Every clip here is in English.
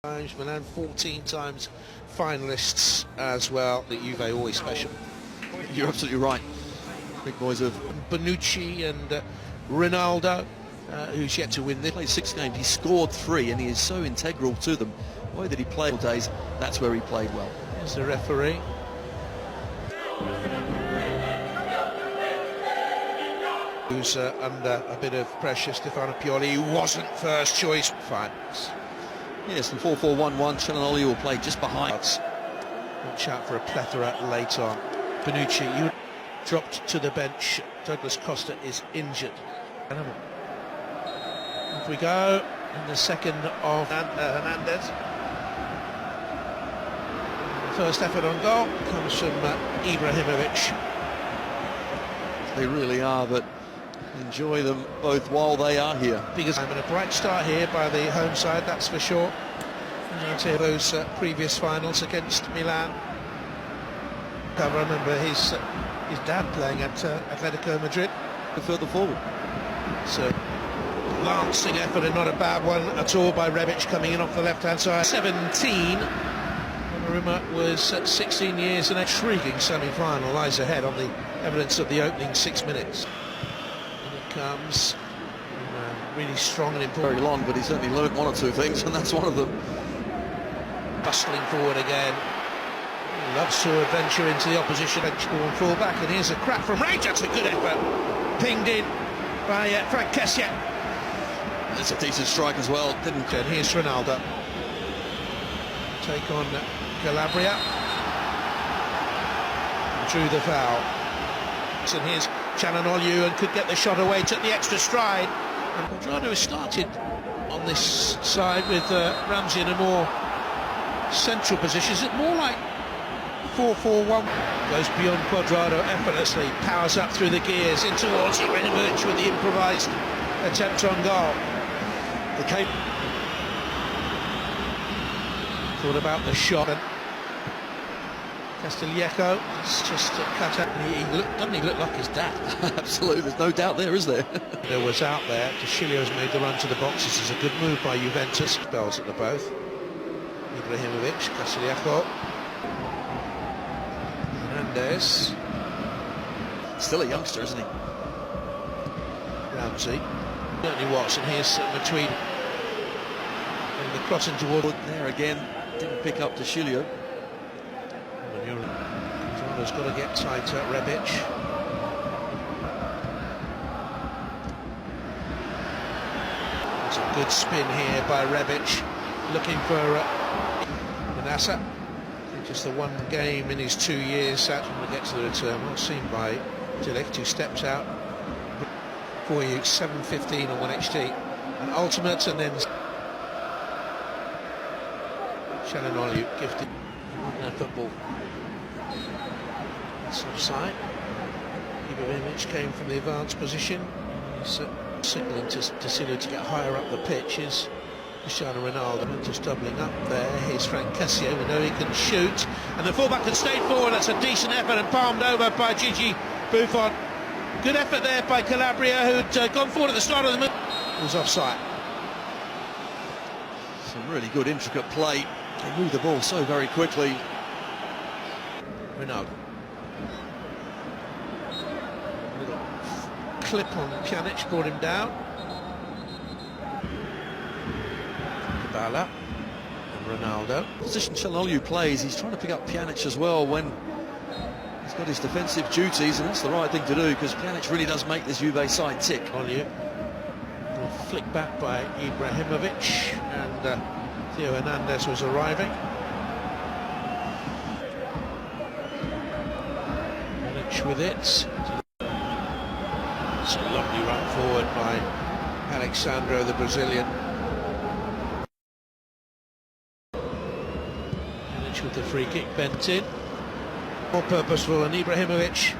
times, Milan 14 times finalists as well. The Juve always special. You're absolutely right. Big boys of Bonucci and Ronaldo, who's yet to win this. He played 6 games, he scored 3, and he is so integral to them. The way that he played all days, that's where he played well. Here's the referee. Who's under a bit of pressure, Stefano Pioli, who wasn't first choice. Fine. Yes, and 4-4-1-1, Ciananoli will play just behind. Watch out for a plethora late on. Bonucci, you dropped to the bench. Douglas Costa is injured. Off we go in the second of Hernandez. The first effort on goal comes from Ibrahimovic. They really are, but enjoy them both while they are here. Because I'm in a bright start here by the home side, that's for sure. To those previous finals against Milan. I remember his dad playing at Atletico Madrid. Further forward. So, lancing effort and not a bad one at all by Rebic coming in off the left-hand side. 17. Donnarumma was 16 years, and a intriguing semi-final lies ahead on the evidence of the opening 6 minutes. Comes really strong and important. Very long, but he certainly learned one or two things, and that's one of them. Bustling forward again. He loves to adventure into the opposition bench ball full back, and here's a crack from range. That's a good effort. Pinged in by Frank Kessie. That's a decent strike as well. And here's Ronaldo. Take on Calabria. Drew the foul. And here's Ciananoli, and could get the shot away, took the extra stride. And Quadrado has started on this side with Ramsey in a more central position. Is it more like 4-4-1? Goes beyond Quadrado effortlessly, powers up through the gears in towards Ibrahimovic with the improvised attempt on goal. Thought about the shot. Castillejo, it's just cut out. Doesn't he look like his dad? Absolutely, there's no doubt there, is there? There was out there. Deschilio's made the run to the box. This is a good move by Juventus. Spells at the both. Ibrahimovic, Castillejo. Hernandez. Still a youngster, isn't he? Ramsey. Certainly was, and here's between. And the crossing toward. There again, didn't pick up Deschilio. Has got to get tighter, Rebic. It's a good spin here by Rebic, looking for Manassa. Just the one game in his 2 years that when we get to the return. Well seen by Delict, who steps out for you. 7:15 on 1HT. An ultimate, and then Ciananoli gifted football. It's offside. Ibrahimovic came from the advanced position. He's signalling to Deschilio to get higher up the pitch. Is Cristiano Ronaldo just doubling up there. Here's Frank Kessie. We know he can shoot, and the fullback can stay forward. That's a decent effort, and palmed over by Gigi Buffon. Good effort there by Calabria, who'd gone forward at the start of the move. It was offside. Some really good intricate play. They move the ball so very quickly. Ronaldo. Clip on Pjanic, brought him down. Dybala and Ronaldo. Position Ciananoli plays, he's trying to pick up Pjanic as well when he's got his defensive duties, and that's the right thing to do, because Pjanic really does make this Juve side tick. On you. Flick back by Ibrahimovic, and Theo Hernandez was arriving. Pjanic with it. It's a lovely run forward by Alexandro, the Brazilian. Pjanic with the free kick bent in. More purposeful, and Ibrahimovic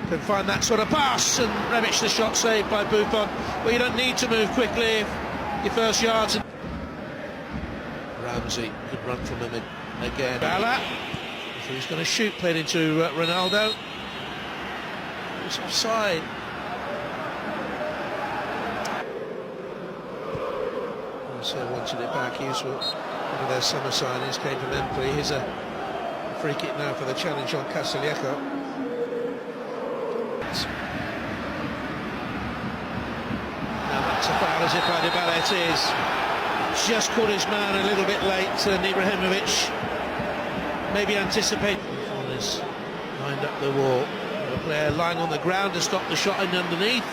can find that sort of pass, and Rebic the shot saved by Buffon. Well, you don't need to move quickly if your first yards. Ramsey, good run from him again. Bala, if he's going to shoot, played into Ronaldo. It's offside. So wanted it back, useful. One of their summer signings came from Empoli. Here's a free kick now for the challenge on Castiglieco. Now that's a foul as if by Dybala it is. Just caught his man a little bit late, and Ibrahimovic maybe anticipated. Is lined up the wall. A player lying on the ground to stop the shot in underneath.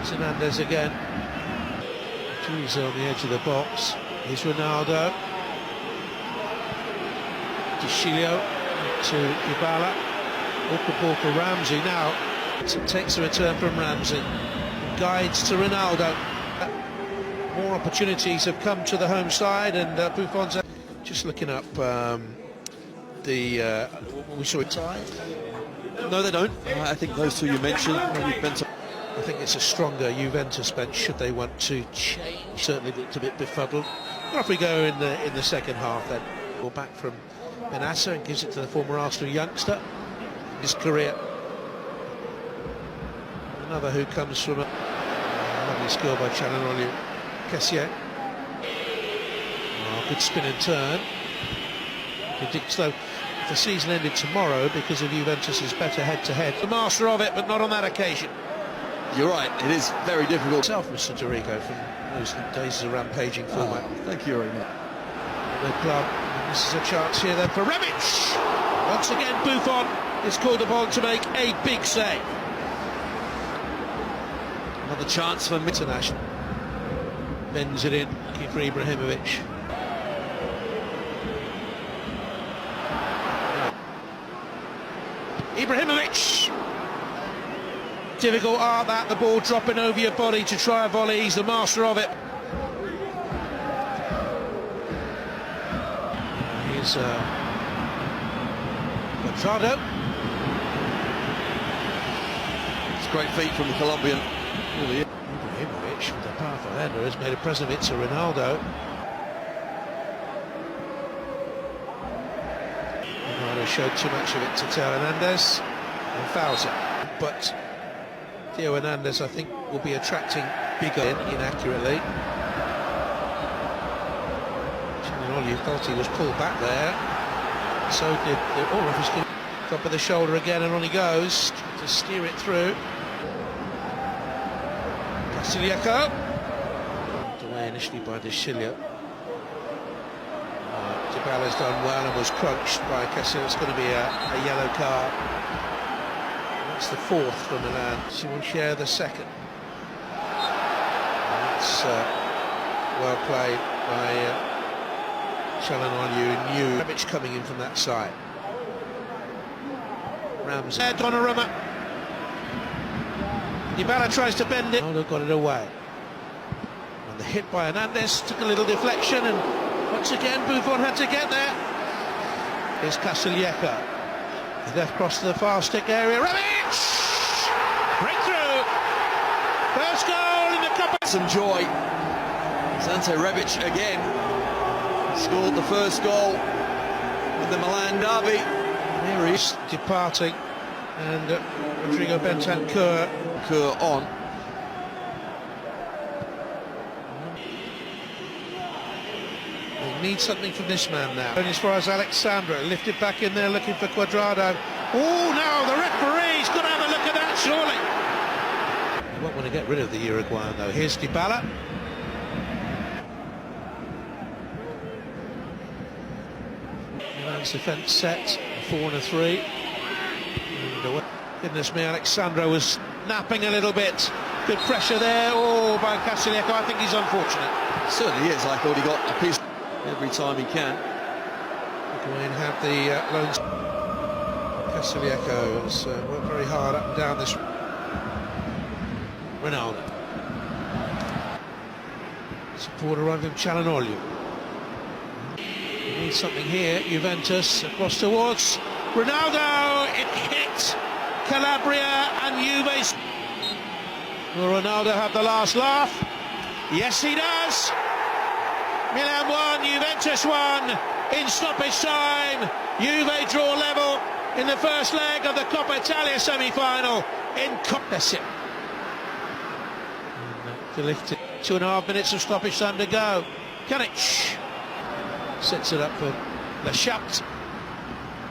Hernandez again. He's on the edge of the box. Here's Ronaldo. Dicilio to Dybala. Awkward ball for Ramsey now. Takes the return from Ramsey. Guides to Ronaldo. More opportunities have come to the home side, and Buffon's just looking up we saw it. No, they don't. I think those two you mentioned. I think it's a stronger Juventus bench should they want to change. Certainly looked a bit befuddled. Well, off we go in the second half then. Ball back from Benassa and gives it to the former Arsenal youngster. His career. Another who comes from a lovely skill by Calhanoglu. Kessié. Oh, good spin and turn. Predicts though if the season ended tomorrow because of Juventus's better head-to-head. The master of it, but not on that occasion. You're right, it is very difficult. Self, Mr. Dorigo, from those days of rampaging format. Thank you very much. The club, and this is a chance here then for Rebic. Once again, Buffon is called upon to make a big save. Another chance for International. Bends it in, looking for Ibrahimovic. Ibrahimovic! Difficult art that, the ball dropping over your body to try a volley. He's the master of it. Here's Quadrado. It's great feat from the Colombian. Really. Ibrahimovic, with a powerful header, has made a present of it to Ronaldo. Ronaldo showed too much of it to Theo Hernandez and fouls it. But Theo Hernandez, I think, will be attracting bigger inaccurately. Calhanoglu felt he was pulled back there. So did the referee. Top of the shoulder again, and on he goes to steer it through. Castiglieco. Away initially by Dicilio. Dybala's done well and was crunched by Castiglieco. It's going to be a yellow card. That's the fourth for Milan. She will share the second. And that's well played by Calhanoglu, and knew Rebic coming in from that side. Ramsey. Donnarumma. Dybala tries to bend it. Ronaldo got it away. And the hit by Hernandez took a little deflection, and once again Buffon had to get there. Here's Castiglieco. The left cross to the far stick area. Rebic! Breakthrough! First goal in the cup. Some joy. Ante Rebic again scored the first goal in the Milan derby. Here he is departing, and Rodrigo Bentancur on. They need something from this man now. And as far as Alexandra, lifted back in there looking for Quadrado. Oh, no, the referee's got to have a look at that, surely. They won't want to get rid of the Uruguayan, though. Here's Dybala. Milan's defence set, 4 and a 3. And goodness me, Alexandra was napping a little bit. Good pressure there, oh, by Castiglieco. I think he's unfortunate. Certainly is. I thought he got a piece every time he can. Go and have the loans. Castiglieco has worked very hard up and down this. Ronaldo. Support arriving from Calhanoglu. Need something here. Juventus across towards Ronaldo. It hit Calabria and Juve. Will Ronaldo have the last laugh? Yes, he does. Milan 1, Juventus 1 in stoppage time. Juve draw level in the first leg of the Coppa Italia semi-final in Coppa. to lift it. 2.5 minutes of stoppage time to go. Kanic sets it up for Lashout.